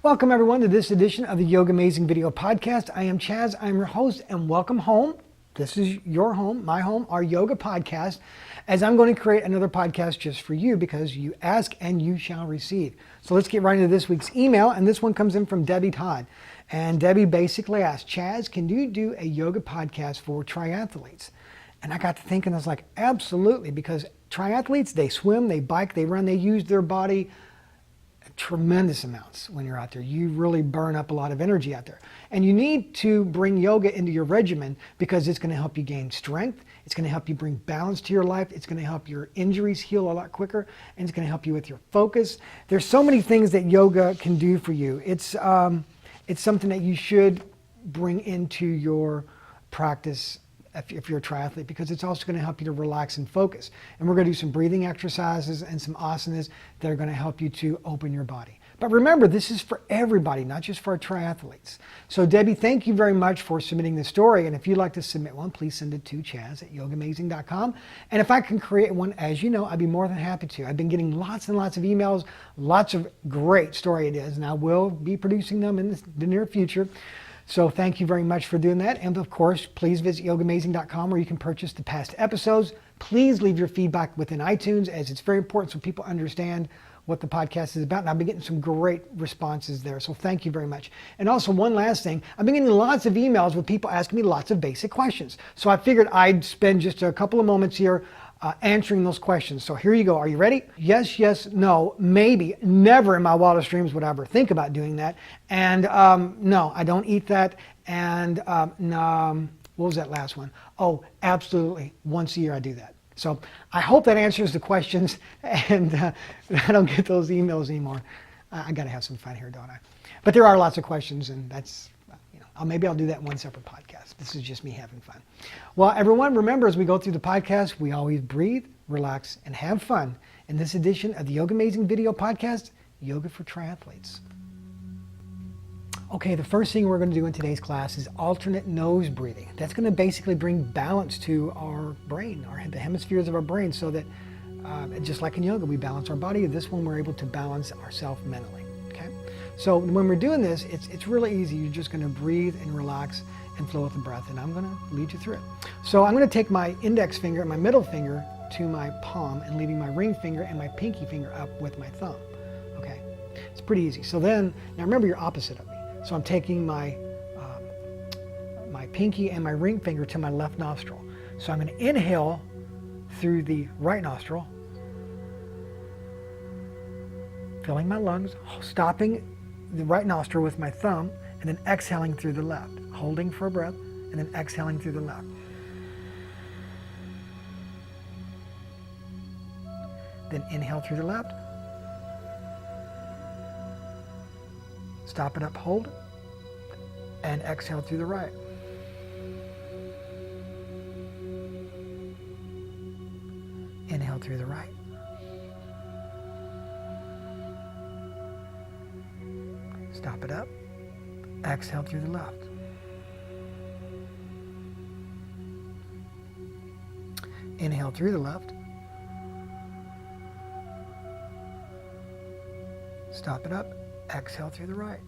Welcome everyone to this edition of the Yoga Amazing Video Podcast. I am Chaz, I'm your host, and welcome home. This is your home, my home, our yoga podcast, as I'm going to create another podcast just for you because you ask and you shall receive. So let's get right into this week's email, and this one comes in from Debbie Todd. And Debbie basically asked, Chaz, can you do a yoga podcast for triathletes? And I got to thinking, I was like, absolutely, because triathletes, they swim, they bike, they run, they use their body tremendous amounts when you're out there. You really burn up a lot of energy out there. And you need to bring yoga into your regimen because it's going to help you gain strength. It's going to help you bring balance to your life. It's going to help your injuries heal a lot quicker. And it's going to help you with your focus. There's so many things that yoga can do for you. It's something that you should bring into your practice if you're a triathlete, because it's also going to help you to relax and focus. And we're going to do some breathing exercises and some asanas that are going to help you to open your body. But remember, this is for everybody, not just for our triathletes. So Debbie, thank you very much for submitting the story. And if you'd like to submit one, please send it to chaz@yogamazing.com. And if I can create one, as you know, I'd be more than happy to. I've been getting lots and lots of emails, lots of great story ideas, and I will be producing them in the near future. So thank you very much for doing that. And of course, please visit yogamazing.com where you can purchase the past episodes. Please leave your feedback within iTunes, as it's very important so people understand what the podcast is about. And I've been getting some great responses there. So thank you very much. And also one last thing, I've been getting lots of emails with people asking me lots of basic questions. So I figured I'd spend just a couple of moments here answering those questions. So here you go. Are you ready? Yes, yes, no, maybe. Never in my wildest dreams would I ever think about doing that. And no, I don't eat that. And no, what was that last one? Oh, absolutely. Once a year I do that. So I hope that answers the questions, and I don't get those emails anymore. I got to have some fun here, don't I? But there are lots of questions, and that's, maybe I'll do that in one separate podcast. This is just me having fun. Well, everyone, remember, as we go through the podcast, we always breathe, relax, and have fun. In this edition of the Yoga Amazing Video Podcast, Yoga for Triathletes. Okay, the first thing we're going to do in today's class is alternate nose breathing. That's going to basically bring balance to our brain, the hemispheres of our brain, so that just like in yoga, we balance our body. This one, we're able to balance ourselves mentally. Okay, so when we're doing this, it's really easy. You're just going to breathe and relax and flow with the breath, and I'm going to lead you through it. So I'm going to take my index finger and my middle finger to my palm and leaving my ring finger and my pinky finger up with my thumb. Okay, it's pretty easy. So then, now remember, you're opposite of me. So I'm taking my pinky and my ring finger to my left nostril. So I'm going to inhale through the right nostril, filling my lungs, stopping the right nostril with my thumb, and then exhaling through the left, holding for a breath, and then exhaling through the left. Then inhale through the left. Stop it up, hold, and exhale through the right. Inhale through the right. Stop it up, exhale through the left. Inhale through the left. Stop it up, exhale through the right.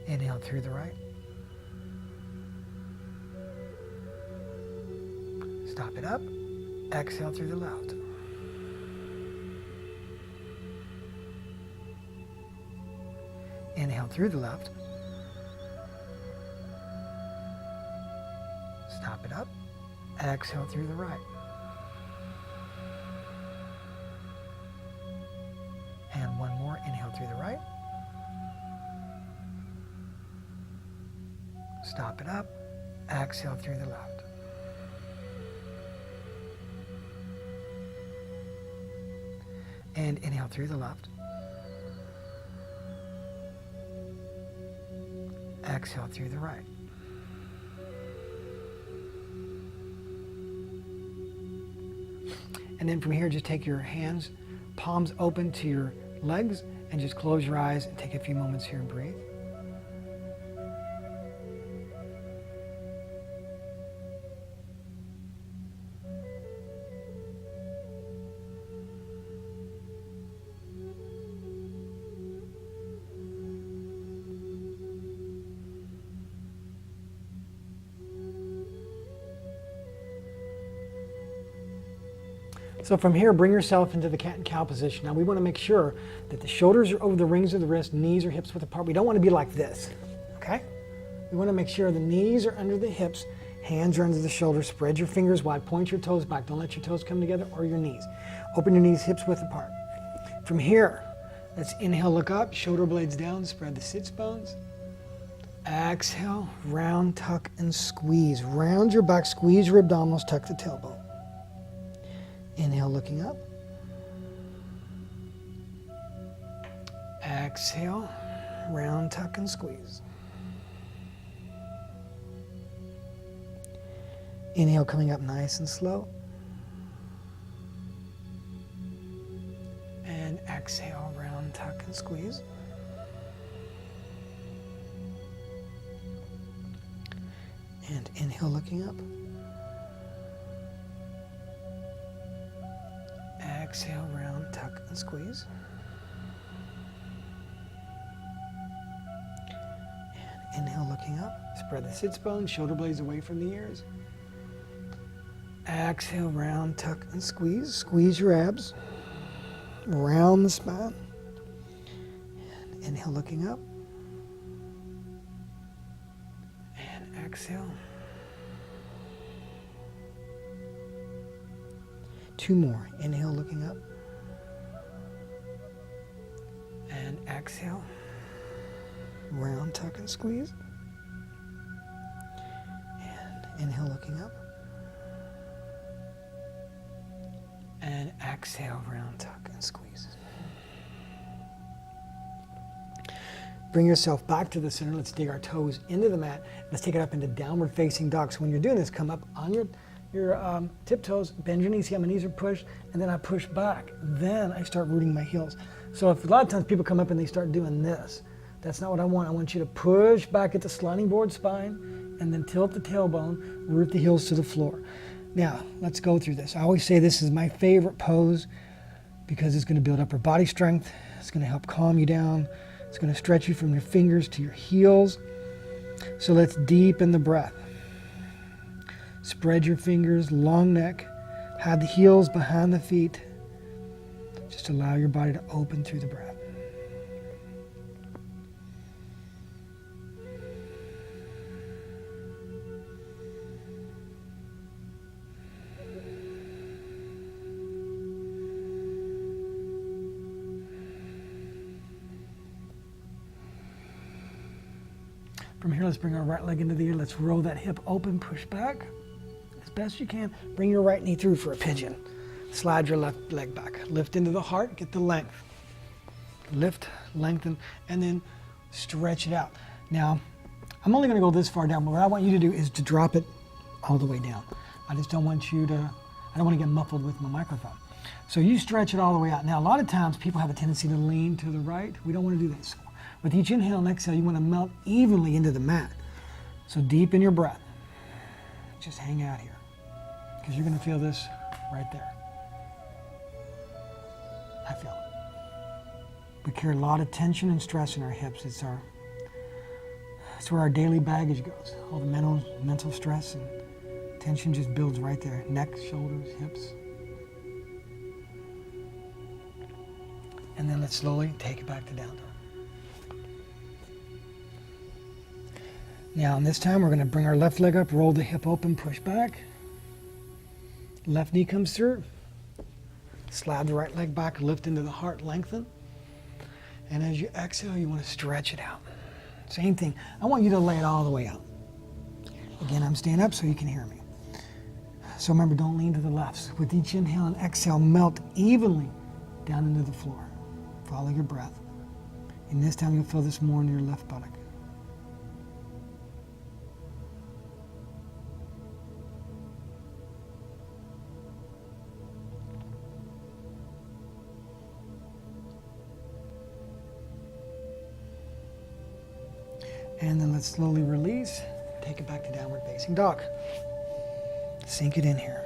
Inhale through the right. Stop it up, exhale through the left. Inhale through the left. Stop it up, exhale through the right. And one more, inhale through the right. Stop it up, exhale through the left. And inhale through the left. Exhale through the right. And then from here, just take your hands, palms open to your legs, and just close your eyes and take a few moments here and breathe. So from here, bring yourself into the cat and cow position. Now we want to make sure that the shoulders are over the rings of the wrist, knees or hips width apart. We don't want to be like this, okay? We want to make sure the knees are under the hips, hands are under the shoulders. Spread your fingers wide, point your toes back. Don't let your toes come together or your knees. Open your knees, hips width apart. From here, let's inhale, look up, shoulder blades down, spread the sits bones. Exhale, round, tuck, and squeeze. Round your back, squeeze your abdominals, tuck the tailbone. Inhale, looking up. Exhale, round, tuck, and squeeze. Inhale, coming up nice and slow. And exhale, round, tuck, and squeeze. And inhale, looking up. Exhale, round, tuck, and squeeze. And inhale, looking up. Spread the sits bones, shoulder blades away from the ears. Exhale, round, tuck, and squeeze. Squeeze your abs. Round the spine. And inhale, looking up. And exhale. 2 more. Inhale, looking up. And exhale. Round, tuck, and squeeze. And inhale, looking up. And exhale, round, tuck, and squeeze. Bring yourself back to the center. Let's dig our toes into the mat. Let's take it up into downward facing dog. So when you're doing this, come up on your tiptoes, bend your knees, see how my knees are pushed, and then I push back. Then I start rooting my heels. So if a lot of times people come up and they start doing this, that's not what I want. I want you to push back at the sliding board spine and then tilt the tailbone, root the heels to the floor. Now, let's go through this. I always say this is my favorite pose because it's going to build upper body strength. It's going to help calm you down. It's going to stretch you from your fingers to your heels. So let's deepen the breath. Spread your fingers, long neck. Have the heels behind the feet. Just allow your body to open through the breath. From here, let's bring our right leg into the ear. Let's roll that hip open, push back as best you can. Bring your right knee through for a pigeon. Slide your left leg back. Lift into the heart, get the length. Lift, lengthen, and then stretch it out. Now, I'm only going to go this far down, but what I want you to do is to drop it all the way down. I just don't want you to, I don't want to get muffled with my microphone. So you stretch it all the way out. Now, a lot of times people have a tendency to lean to the right. We don't want to do this. With each inhale and exhale, you want to melt evenly into the mat. So deepen your breath. Just hang out here, because you're going to feel this right there. I feel it. We carry a lot of tension and stress in our hips. It's where our daily baggage goes. All the mental stress and tension just builds right there. Neck, shoulders, hips. And then let's slowly take it back to down dog. Now, this time we're going to bring our left leg up, roll the hip open, push back. Left knee comes through. Slide the right leg back, lift into the heart, lengthen. And as you exhale, you want to stretch it out. Same thing. I want you to lay it all the way out. Again, I'm staying up so you can hear me. So remember, don't lean to the left. With each inhale and exhale, melt evenly down into the floor. Follow your breath. And this time you'll feel this more in your left buttock. And then let's slowly release. Take it back to downward facing dog. Sink it in here.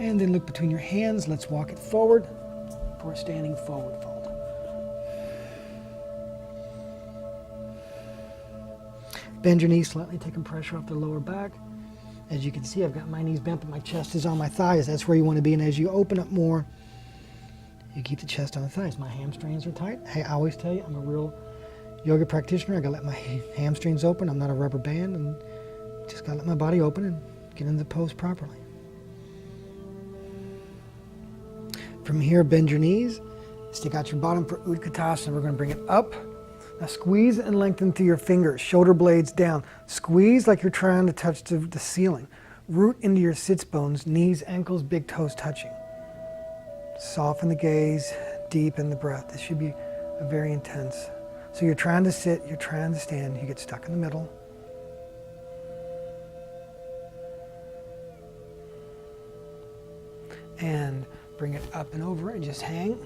And then look between your hands. Let's walk it forward for a standing forward fold. Bend your knees slightly, taking pressure off the lower back. As you can see, I've got my knees bent, but my chest is on my thighs. That's where you want to be. And as you open up more, you keep the chest on the thighs. My hamstrings are tight. Hey, I always tell you, I'm a real yoga practitioner. I gotta let my hamstrings open. I'm not a rubber band, and just gotta let my body open and get into the pose properly. From here, bend your knees, stick out your bottom for Utkatasana. We're gonna bring it up. Now squeeze and lengthen through your fingers, shoulder blades down. Squeeze like you're trying to touch the ceiling. Root into your sits bones, knees, ankles, big toes touching. Soften the gaze, deepen the breath. This should be very intense. So you're trying to sit, you're trying to stand, you get stuck in the middle. And bring it up and over and just hang.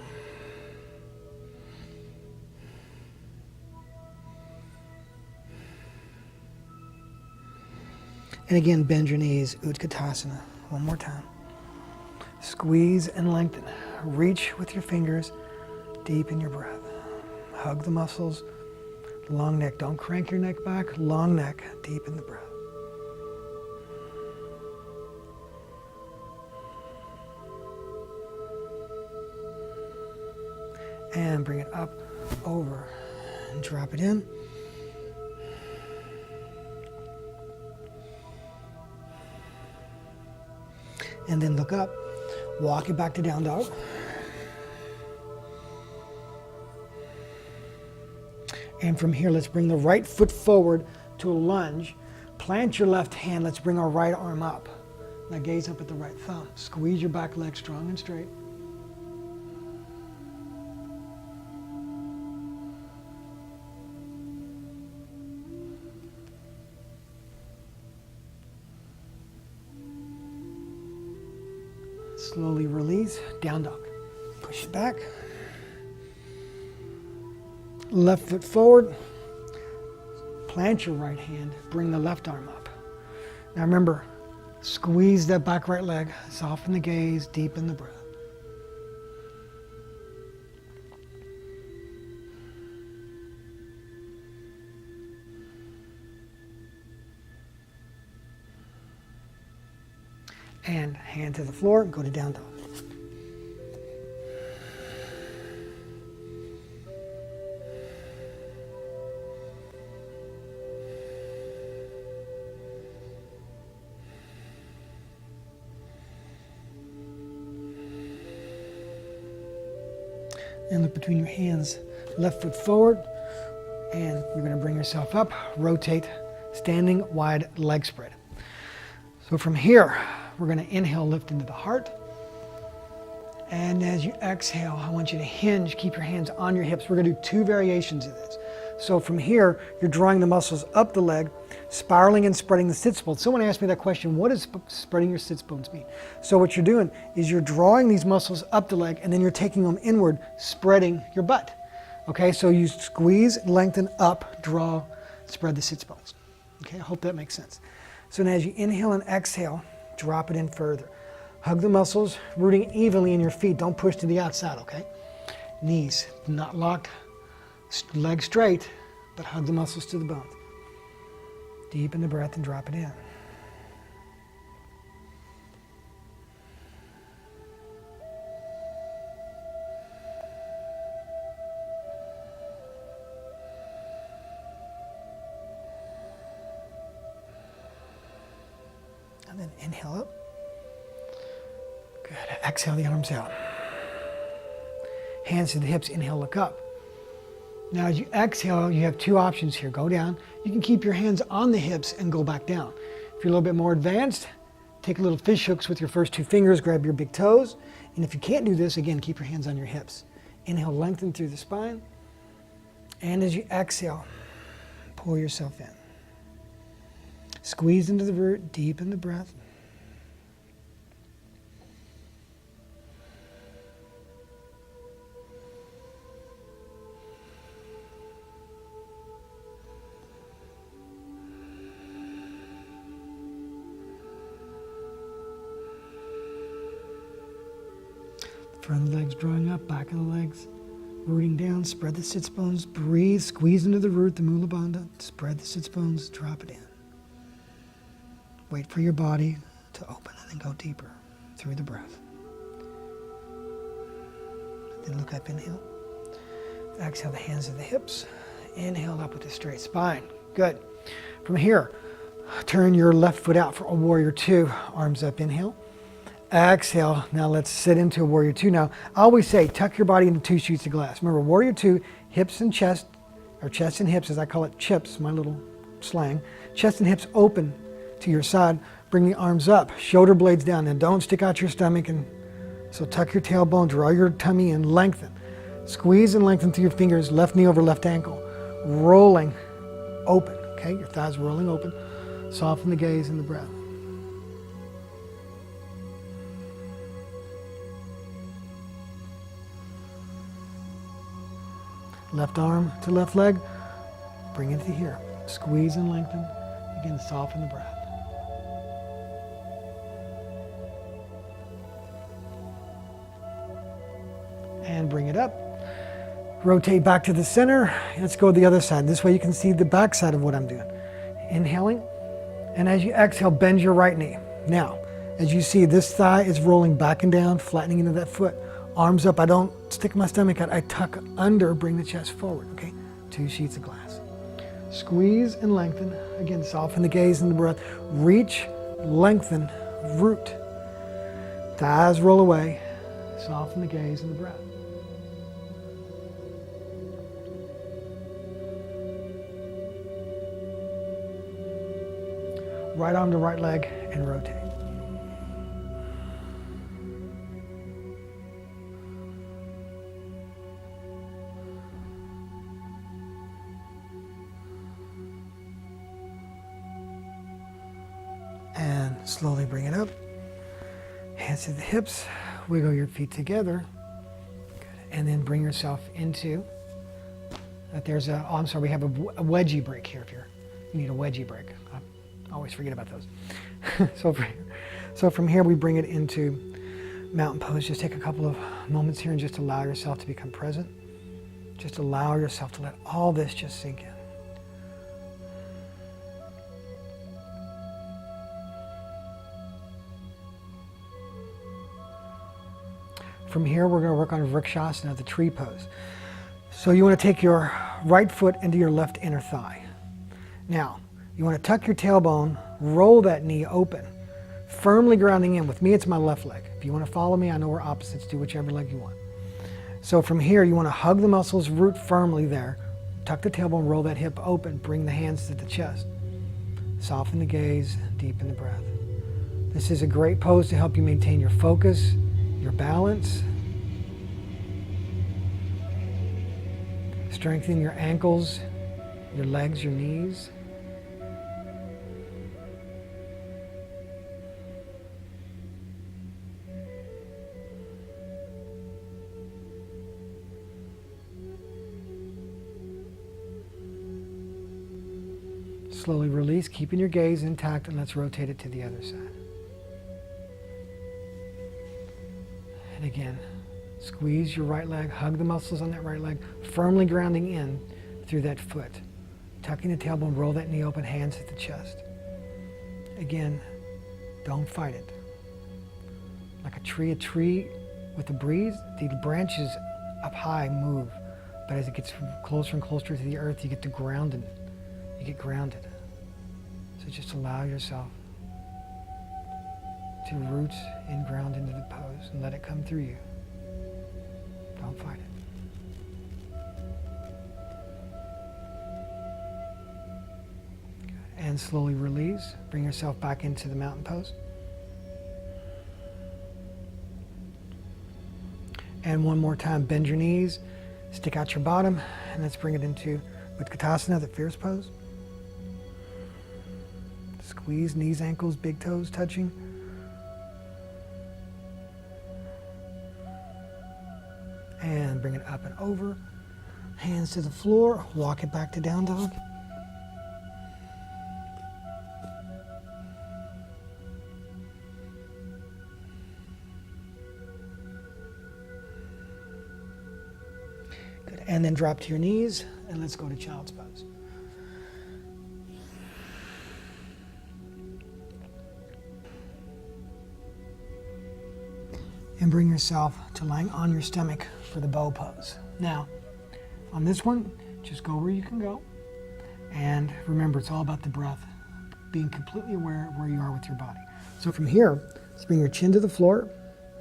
And again, bend your knees, Utkatasana. One more time. Squeeze and lengthen. Reach with your fingers, deepen your breath. Hug the muscles, long neck. Don't crank your neck back, long neck, deepen the breath. And bring it up, over, and drop it in. And then look up, walk it back to down dog. And from here, let's bring the right foot forward to a lunge. Plant your left hand. Let's bring our right arm up. Now gaze up at the right thumb. Squeeze your back leg strong and straight. Slowly release, down dog. Push it back. Left foot forward. Plant your right hand. Bring the left arm up. Now remember, squeeze that back right leg. Soften the gaze, deepen the breath. And hand to the floor and go to down dog. And look between your hands, left foot forward, and you're going to bring yourself up, rotate, standing wide leg spread. So from here, we're going to inhale, lift into the heart. And as you exhale, I want you to hinge, keep your hands on your hips. We're going to do two variations of this. So from here, you're drawing the muscles up the leg, spiraling and spreading the sits bones. Someone asked me that question, what does spreading your sits bones mean? So what you're doing is you're drawing these muscles up the leg and then you're taking them inward, spreading your butt. Okay, so you squeeze, lengthen up, draw, spread the sits bones. Okay, I hope that makes sense. So now as you inhale and exhale, drop it in further. Hug the muscles, rooting evenly in your feet. Don't push to the outside, okay? Knees not locked, legs straight, but hug the muscles to the bones. Deepen the breath and drop it in. And then inhale up. Good. Exhale the arms out. Hands to the hips. Inhale, look up. Now as you exhale, you have two options here. Go down. You can keep your hands on the hips and go back down. If you're a little bit more advanced, take a little fish hooks with your first two fingers, grab your big toes. And if you can't do this, again, keep your hands on your hips. Inhale, lengthen through the spine. And as you exhale, pull yourself in. Squeeze into the root, deepen the breath. Front of the legs drawing up, back of the legs rooting down. Spread the sits bones. Breathe. Squeeze into the root, the Mula Bandha. Spread the sits bones. Drop it in. Wait for your body to open and then go deeper through the breath. Then look up, inhale. Exhale the hands to the hips. Inhale up with a straight spine. Good. From here, turn your left foot out for a warrior two. Arms up, inhale. Exhale. Now let's sit into a warrior two. Now, I always say tuck your body into two sheets of glass. Remember, warrior two, hips and chest, or chest and hips, as I call it, chips, my little slang. Chest and hips open to your side. Bring the arms up, shoulder blades down. Now don't stick out your stomach. And so tuck your tailbone, draw your tummy in, lengthen. Squeeze and lengthen through your fingers, left knee over left ankle. Rolling open, okay? Your thighs rolling open. Soften the gaze and the breath. Left arm to left leg, bring it to here. Squeeze and lengthen. Again, soften the breath. And bring it up. Rotate back to the center. Let's go to the other side. This way you can see the back side of what I'm doing. Inhaling. And as you exhale, bend your right knee. Now, as you see, this thigh is rolling back and down, flattening into that foot. Arms up. I don't stick my stomach out. I tuck under, bring the chest forward. Okay? Two sheets of glass. Squeeze and lengthen. Again, soften the gaze and the breath. Reach, lengthen, root. Thighs roll away. Soften the gaze and the breath. Right arm to right leg and rotate. And slowly bring it up. Hands to the hips. Wiggle your feet together. Good. And then bring yourself into, there's a, oh, I'm sorry, we have a wedgie break here if you need a wedgie break. I always forget about those. So from here we bring it into mountain pose. Just take a couple of moments here and just allow yourself to become present. Just allow yourself to let all this just sink in. From here, we're going to work on Vrikshasana, the tree pose. So you want to take your right foot into your left inner thigh. Now, you want to tuck your tailbone, roll that knee open, firmly grounding in. With me, it's my left leg. If you want to follow me, I know we're opposites. Do whichever leg you want. So from here, you want to hug the muscles, root firmly there. Tuck the tailbone, roll that hip open, bring the hands to the chest. Soften the gaze, deepen the breath. This is a great pose to help you maintain your focus, your balance. Strengthen your ankles, your legs, your knees. Slowly release, keeping your gaze intact, and let's rotate it to the other side. And again, squeeze your right leg, hug the muscles on that right leg, firmly grounding in through that foot. Tucking the tailbone, roll that knee open, hands at the chest. Again, don't fight it. Like a tree with the breeze, the branches up high move, but as it gets closer and closer to the earth, you get to grounded. You get grounded. So just allow yourself to root and ground into the pose and let it come through you. Don't fight it. Good. And slowly release. Bring yourself back into the mountain pose. And one more time, bend your knees, stick out your bottom, and let's bring it into Utkatasana, the fierce pose. Squeeze knees, ankles, big toes touching. And bring it up and over. Hands to the floor. Walk it back to down dog. And then drop to your knees, and let's go to child's pose. And bring yourself to lying on your stomach for the bow pose. Now, on this one, just go where you can go. And remember, it's all about the breath, being completely aware of where you are with your body. So from here, let's bring your chin to the floor.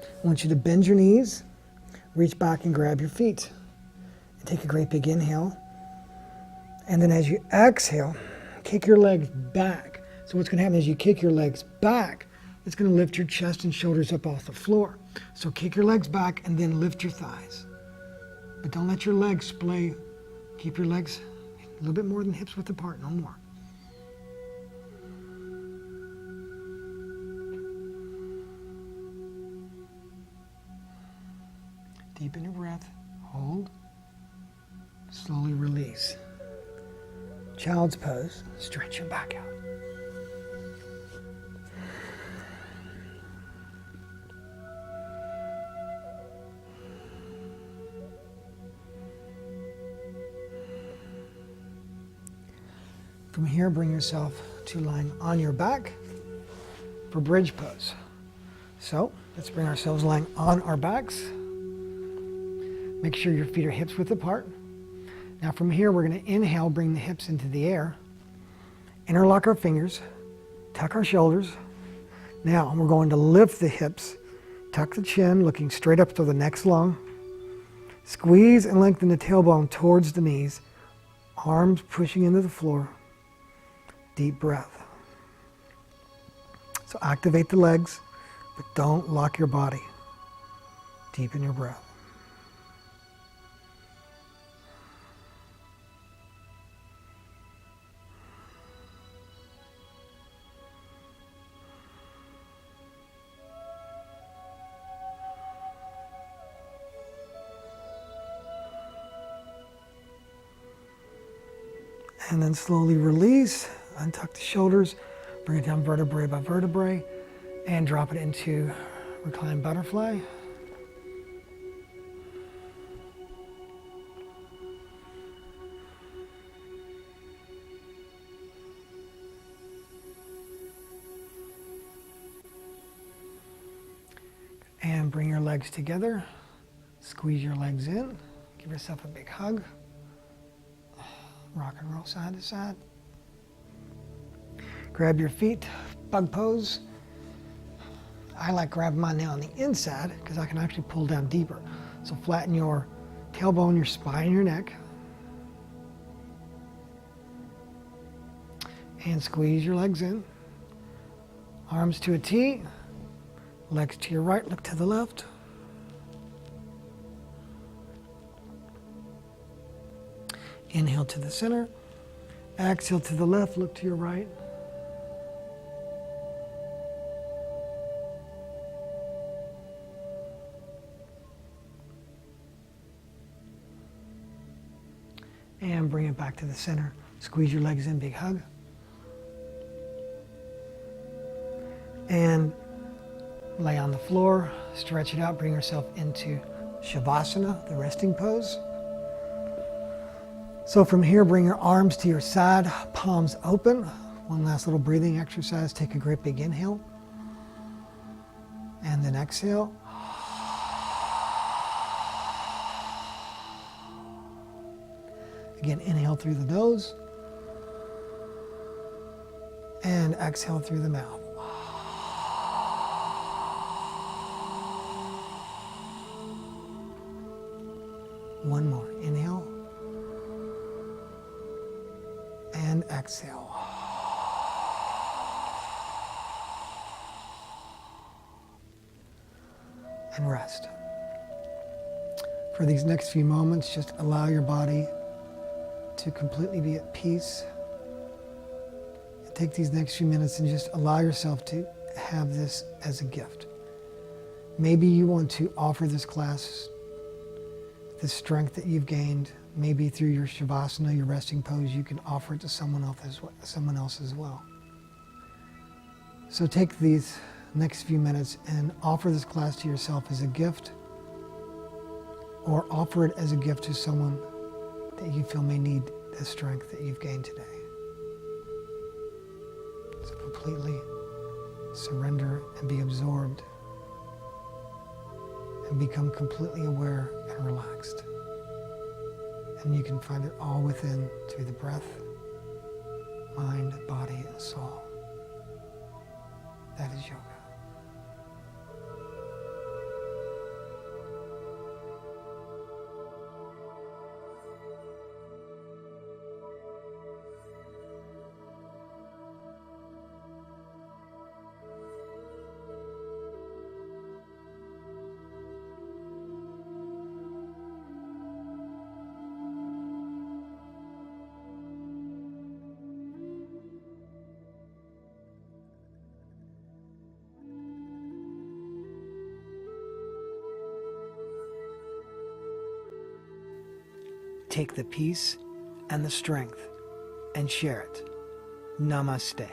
I want you to bend your knees, reach back and grab your feet. And take a great big inhale. And then as you exhale, kick your legs back. So what's going to happen is you kick your legs back, it's going to lift your chest and shoulders up off the floor. So kick your legs back and then lift your thighs. But don't let your legs splay. Keep your legs a little bit more than hips width apart, no more. Deepen your breath, hold, slowly release. Child's pose, stretch your back out. From here, bring yourself to lying on your back for bridge pose. So let's bring ourselves lying on our backs. Make sure your feet are hips width apart. Now from here, we're going to inhale, bring the hips into the air, interlock our fingers, tuck our shoulders. Now we're going to lift the hips, tuck the chin, looking straight up to the neck's long. Squeeze and lengthen the tailbone towards the knees, arms pushing into the floor. Deep breath. So activate the legs, but don't lock your body. Deepen your breath. And then slowly release, untuck the shoulders, bring it down vertebrae by vertebrae, and drop it into reclined butterfly. And bring your legs together, squeeze your legs in, give yourself a big hug. Rock and roll side to side. Grab your feet, bug pose. I like grabbing mine now on the inside because I can actually pull down deeper. So flatten your tailbone, your spine, your neck. And squeeze your legs in. Arms to a T, legs to your right, look to the left. Inhale to the center, exhale to the left, look to your right. And bring it back to the center. Squeeze your legs in, big hug. And lay on the floor, stretch it out, bring yourself into Shavasana, the resting pose. So from here, bring your arms to your side, palms open. One last little breathing exercise. Take a great big inhale. And then exhale. Again, inhale through the nose. And exhale through the mouth. One more. Inhale. And exhale. And rest. For these next few moments, just allow your body to completely be at peace. Take these next few minutes and just allow yourself to have this as a gift. Maybe you want to offer this class, the strength that you've gained, maybe through your Shavasana, your resting pose, you can offer it to someone else as well. So take these next few minutes and offer this class to yourself as a gift, or offer it as a gift to someone that you feel may need the strength that you've gained today. So completely surrender and be absorbed and become completely aware and relaxed. And you can find it all within through the breath, mind, body, and soul. That is yoga. Take the peace and the strength and share it. Namaste.